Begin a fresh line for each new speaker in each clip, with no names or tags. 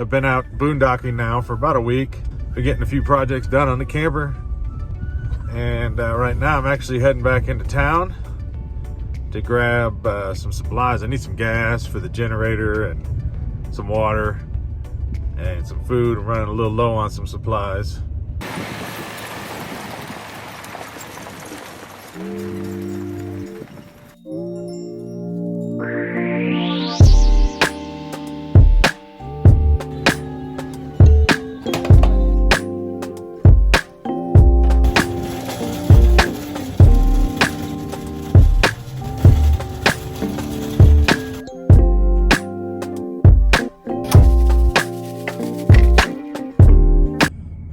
I've been out boondocking now for about a week. Been getting a few projects done on the camper. And right now I'm actually heading back into town to grab some supplies. I need some gas for the generator and some water and some food. I'm running a little low on some supplies.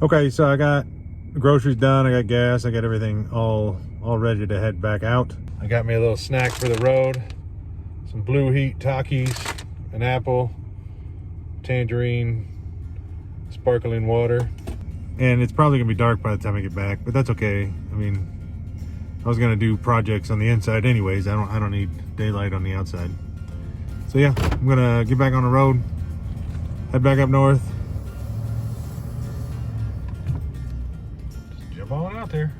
Okay, so I got groceries done, I got gas, I got everything all ready to head back out. I got me a little snack for the road, some Blue Heat Takis, an apple, tangerine, sparkling water. And it's probably gonna be dark by the time I get back, but that's okay. I mean, I was gonna do projects on the inside anyways. I don't need daylight on the outside. So yeah, I'm gonna get back on the road, head back up north. Jump on out there.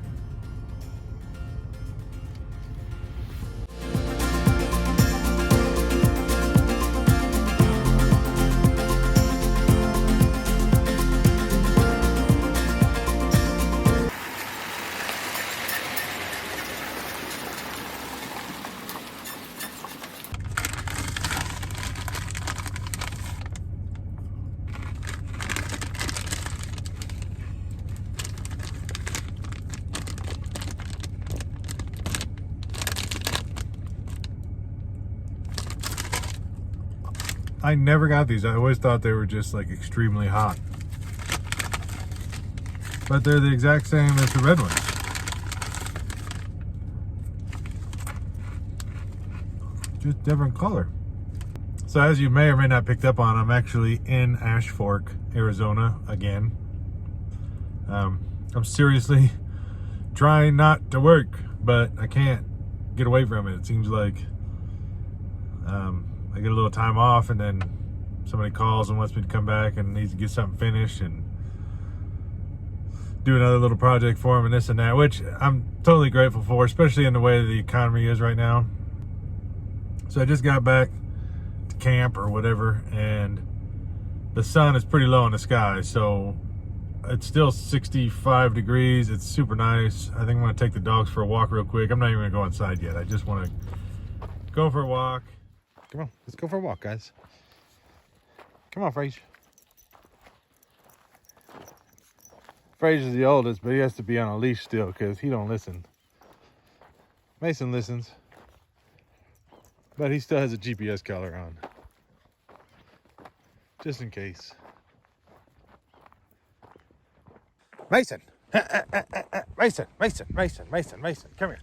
I never got these. I always thought they were just like extremely hot. But they're the exact same as the red ones. Just different color. So as you may or may not picked up on, I'm actually in Ash Fork, Arizona again. I'm seriously trying not to work, but I can't get away from it. It seems like I get a little time off and then somebody calls and wants me to come back and needs to get something finished and do another little project for them and this and that, which I'm totally grateful for, especially in the way the economy is right now. So I just got back to camp or whatever, and the sun is pretty low in the sky, so it's still 65 degrees. It's super nice. I think I'm gonna take the dogs for a walk real quick. I'm not even gonna go inside yet. I just want to go for a walk. Come on, let's go for a walk, guys. Come on, Frazier. Frazier's the oldest, but he has to be on a leash still because he don't listen. Mason listens, but he still has a GPS collar on, just in case. Mason! Mason, Mason, Mason, Mason, Mason, come here.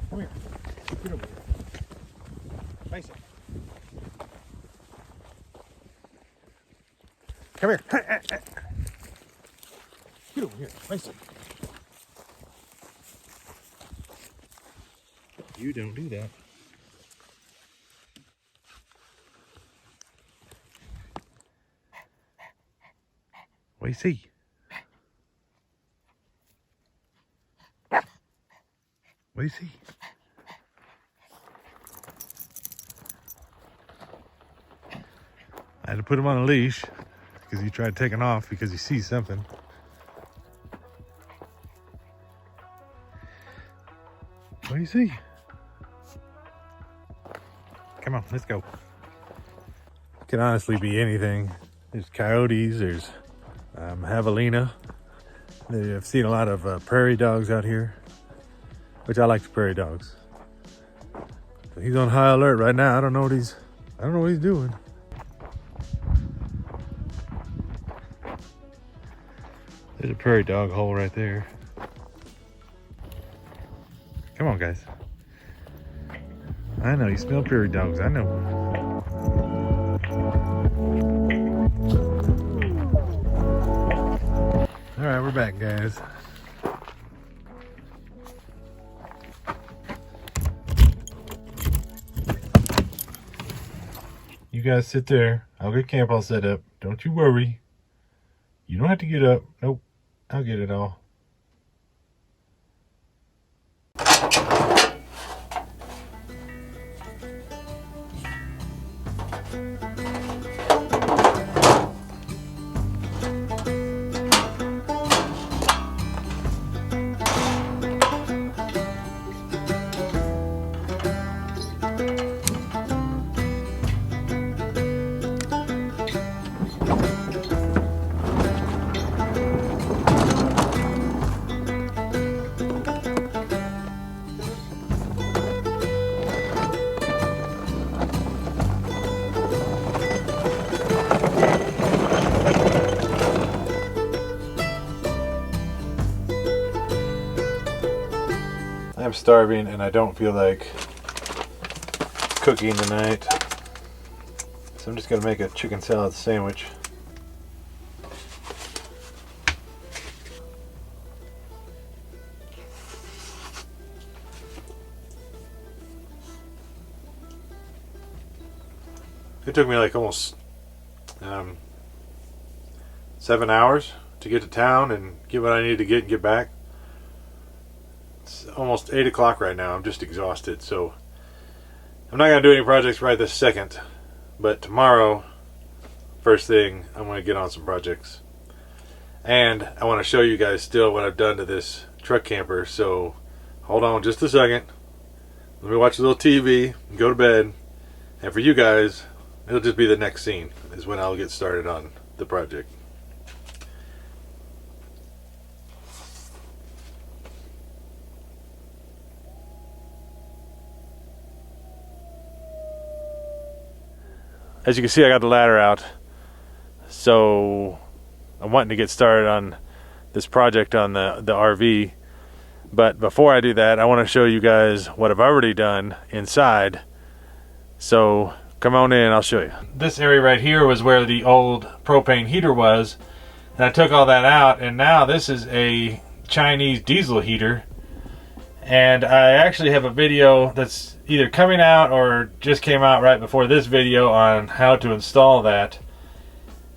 Come here. Get over here. Mason. Come here. Get over here, Mason. You don't do that. What do you see? What do you see? I had to put him on a leash because he tried taking off because he sees something. What do you see? Come on, let's go. It can honestly be anything. There's coyotes, there's javelina. I've seen a lot of prairie dogs out here, which I like the prairie dogs. But he's on high alert right now. I don't know what he's doing. There's a prairie dog hole right there. Come on, guys. I know you smell prairie dogs. I know. All right, we're back, guys. You guys sit there. I'll get camp all set up. Don't you worry. You don't have to get up. Nope. I'll get it all. I'm starving and I don't feel like cooking tonight, so I'm just gonna make a chicken salad sandwich. It took me like almost 7 hours to get to town and get what I needed to get and get back. It's almost 8 o'clock right now. I'm just exhausted, so I'm not going to do any projects right this second, but tomorrow, first thing, I'm going to get on some projects. And I want to show you guys still what I've done to this truck camper, so hold on just a second. Let me watch a little TV and go to bed. And for you guys, it'll just be the next scene is when I'll get started on the project. As you can see, I got the ladder out, so I'm wanting to get started on this project on the RV. But before I do that, I want to show you guys what I've already done inside. So come on in, I'll show you. This area right here was where the old propane heater was, and I took all that out, and now this is a Chinese diesel heater. And I actually have a video that's either coming out or just came out right before this video on how to install that.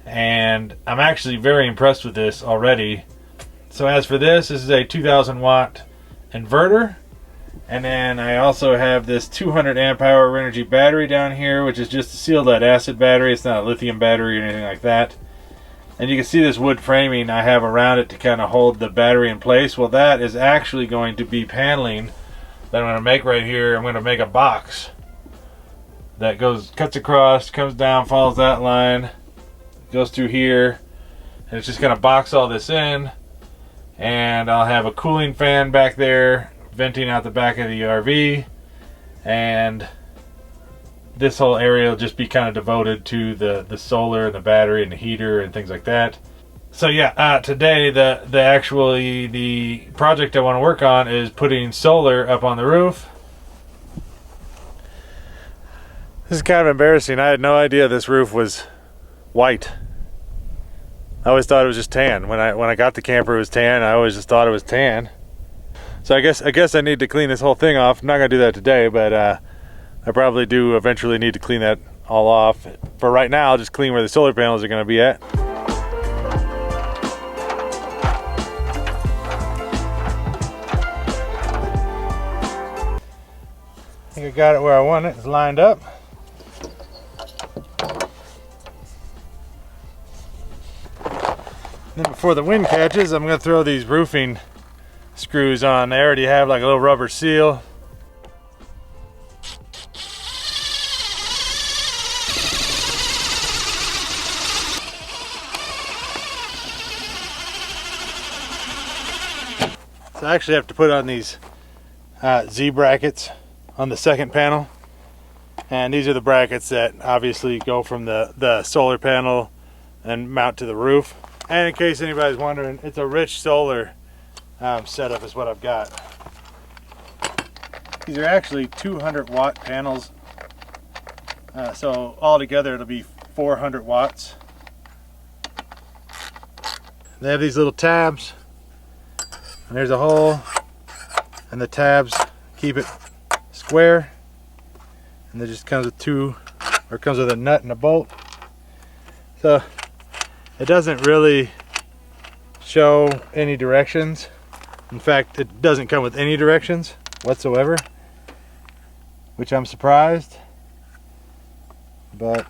And I'm actually very impressed with this already. So as for this is a 2000 watt inverter. And then I also have this 200 amp hour energy battery down here, which is just a sealed lead acid battery. It's not a lithium battery or anything like that. And you can see this wood framing I have around it to kind of hold the battery in place. Well, that is actually going to be paneling that I'm going to make right here. I'm going to make a box that cuts across, comes down, follows that line, goes through here, and it's just going to box all this in. And I'll have a cooling fan back there venting out the back of the RV, and this whole area will just be kind of devoted to the solar and the battery and the heater and things like that. So yeah, today the project I want to work on is putting solar up on the roof. This is kind of embarrassing. I had no idea this roof was white. I always thought it was just tan. When I got the camper, it was tan. I always just thought it was tan. So I guess I need to clean this whole thing off. I'm not gonna do that today, but I probably do eventually need to clean that all off. For right now, I'll just clean where the solar panels are gonna be at. I think I got it where I want it. It's lined up. Then before the wind catches, I'm gonna throw these roofing screws on. They already have like a little rubber seal. So I actually have to put on these Z brackets on the second panel, and these are the brackets that obviously go from the solar panel and mount to the roof. And in case anybody's wondering, it's a rich solar setup is what I've got. These are actually 200 watt panels, so altogether it'll be 400 watts. They have these little tabs, and there's a hole, and the tabs keep it square, and it just comes with comes with a nut and a bolt. it doesn't really show any directions. In fact, it doesn't come with any directions whatsoever, which I'm surprised, but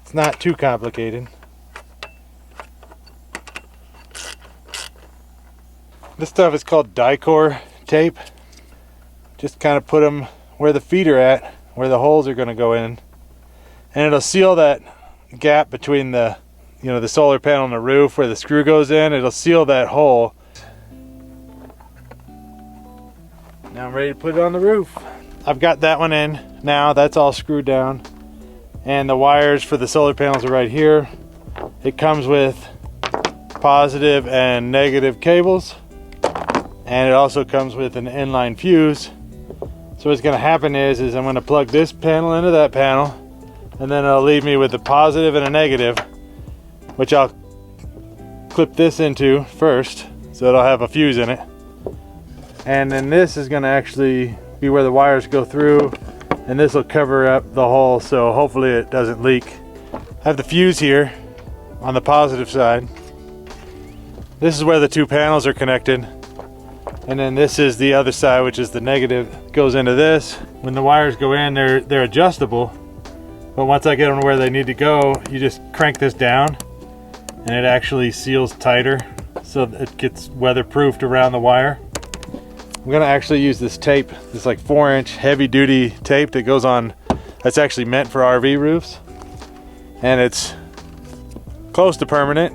it's not too complicated. This stuff is called die-core tape. Just kind of put them where the feet are at, where the holes are going to go in, and it'll seal that gap between the, you know, the solar panel and the roof where the screw goes in. It'll seal that hole. Now I'm ready to put it on the roof. I've got that one in now. That's all screwed down, and the wires for the solar panels are right here. It comes with positive and negative cables, and it also comes with an inline fuse. So what's going to happen is I'm going to plug this panel into that panel, and then it'll leave me with a positive and a negative, which I'll clip this into first, so it'll have a fuse in it. And then this is going to actually be where the wires go through, and this will cover up the hole, so hopefully it doesn't leak. I have the fuse here on the positive side. This is where the two panels are connected. And then this is the other side, which is the negative, goes into this. When the wires go in, they're adjustable. But once I get them where they need to go, you just crank this down and it actually seals tighter so it gets weatherproofed around the wire. I'm gonna actually use this tape, this like 4-inch heavy duty tape that goes on, that's actually meant for RV roofs. And it's close to permanent.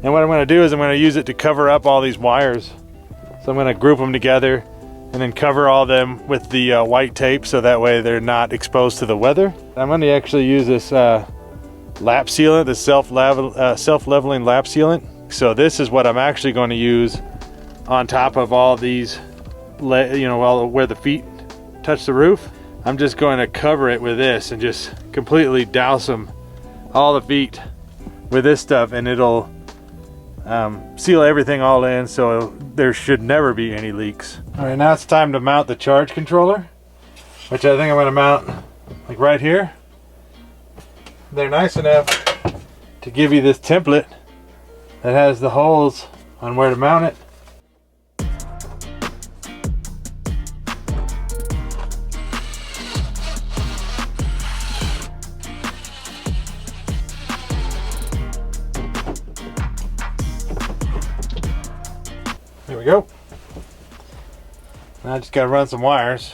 And what I'm gonna do is I'm gonna use it to cover up all these wires. So I'm going to group them together and then cover all of them with the white tape, so that way they're not exposed to the weather. I'm going to actually use this lap sealant, this self-leveling lap sealant. So this is what I'm actually going to use on top of all these, you know, where the feet touch the roof. I'm just going to cover it with this and just completely douse them, all the feet, with this stuff, and it'll seal everything all in, so there should never be any leaks. All right, now it's time to mount the charge controller, which I think I'm going to mount like right here. They're nice enough to give you this template that has the holes on where to mount it. There we go. Now I just got to run some wires.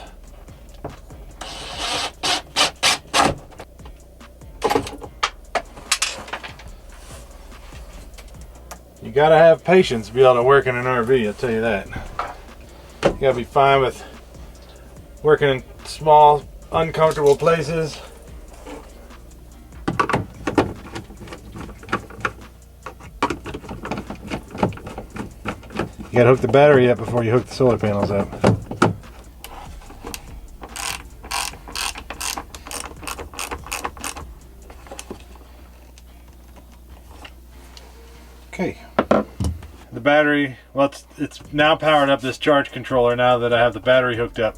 You got to have patience to be able to work in an RV, I'll tell you that. You got to be fine with working in small, uncomfortable places. You gotta hook the battery up before you hook the solar panels up. Okay. The battery, well, it's now powered up, this charge controller, now that I have the battery hooked up.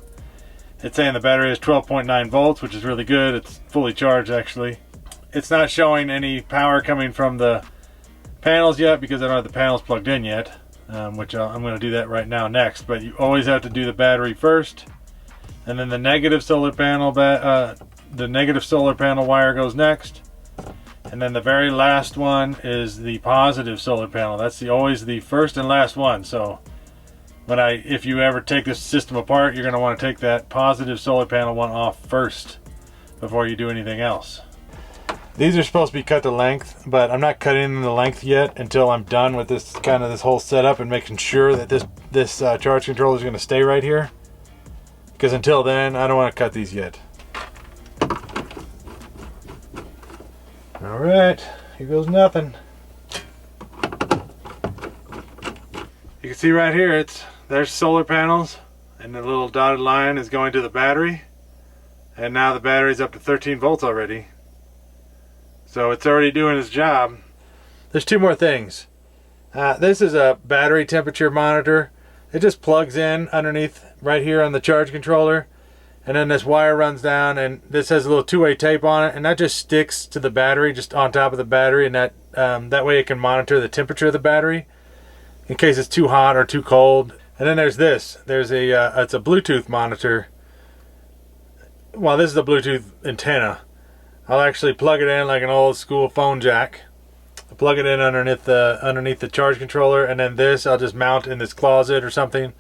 It's saying the battery is 12.9 volts, which is really good. It's fully charged, actually. It's not showing any power coming from the panels yet because I don't have the panels plugged in yet. Which I'm going to do that right now next, but you always have to do the battery first, and then the negative solar panel wire goes next, and then the very last one is the positive solar panel. That's always the first and last one. So if you ever take this system apart, you're going to want to take that positive solar panel one off first before you do anything else. These are supposed to be cut to length, but I'm not cutting them the length yet until I'm done with this whole setup and making sure that this charge controller is going to stay right here. Because until then, I don't want to cut these yet. All right, here goes nothing. You can see right here, there's solar panels, and the little dotted line is going to the battery, and now the battery's up to 13 volts already. So it's already doing its job. There's two more things. This is a battery temperature monitor. It just plugs in underneath right here on the charge controller, And then this wire runs down, and this has a little two-way tape on it, and that just sticks to the battery, just on top of the battery, and that way it can monitor the temperature of the battery in case it's too hot or too cold. And then there's this. There's it's a Bluetooth monitor. Well, this is a Bluetooth antenna. I'll actually plug it in like an old school phone jack. I'll plug it in underneath the charge controller, and then this I'll just mount in this closet or something.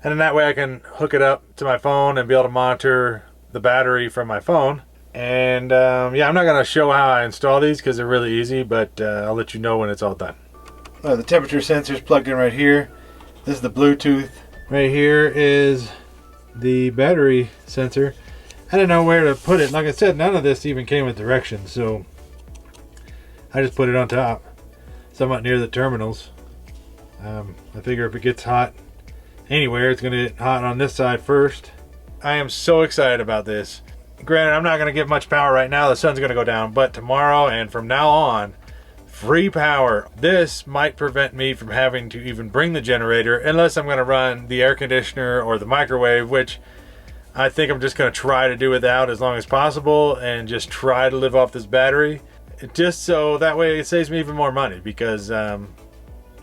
And then that way I can hook it up to my phone and be able to monitor the battery from my phone. And yeah, I'm not going to show how I install these because they're really easy, but I'll let you know when it's all done. The temperature sensor is plugged in right here. This is the Bluetooth. Right here is the battery sensor. I didn't know where to put it. Like I said, none of this even came with directions, so I just put it on top, somewhat near the terminals. I figure if it gets hot anywhere, it's going to get hot on this side first. I am so excited about this. Granted, I'm not going to get much power right now. The sun's going to go down, but tomorrow and from now on, free power. This might prevent me from having to even bring the generator unless I'm going to run the air conditioner or the microwave, which I think I'm just going to try to do without as long as possible and just try to live off this battery. Just so that way it saves me even more money because, you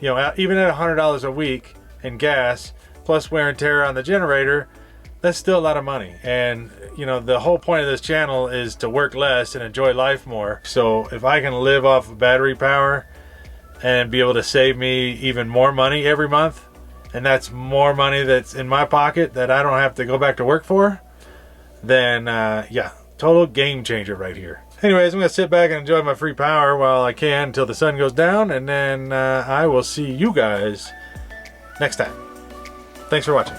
know, even at $100 a week in gas, plus wear and tear on the generator, that's still a lot of money. And you know, the whole point of this channel is to work less and enjoy life more. So if I can live off of battery power and be able to save me even more money every month, and that's more money that's in my pocket that I don't have to go back to work for, then yeah, total game changer right here. Anyways, I'm gonna sit back and enjoy my free power while I can until the sun goes down, and then I will see you guys next time. Thanks for watching.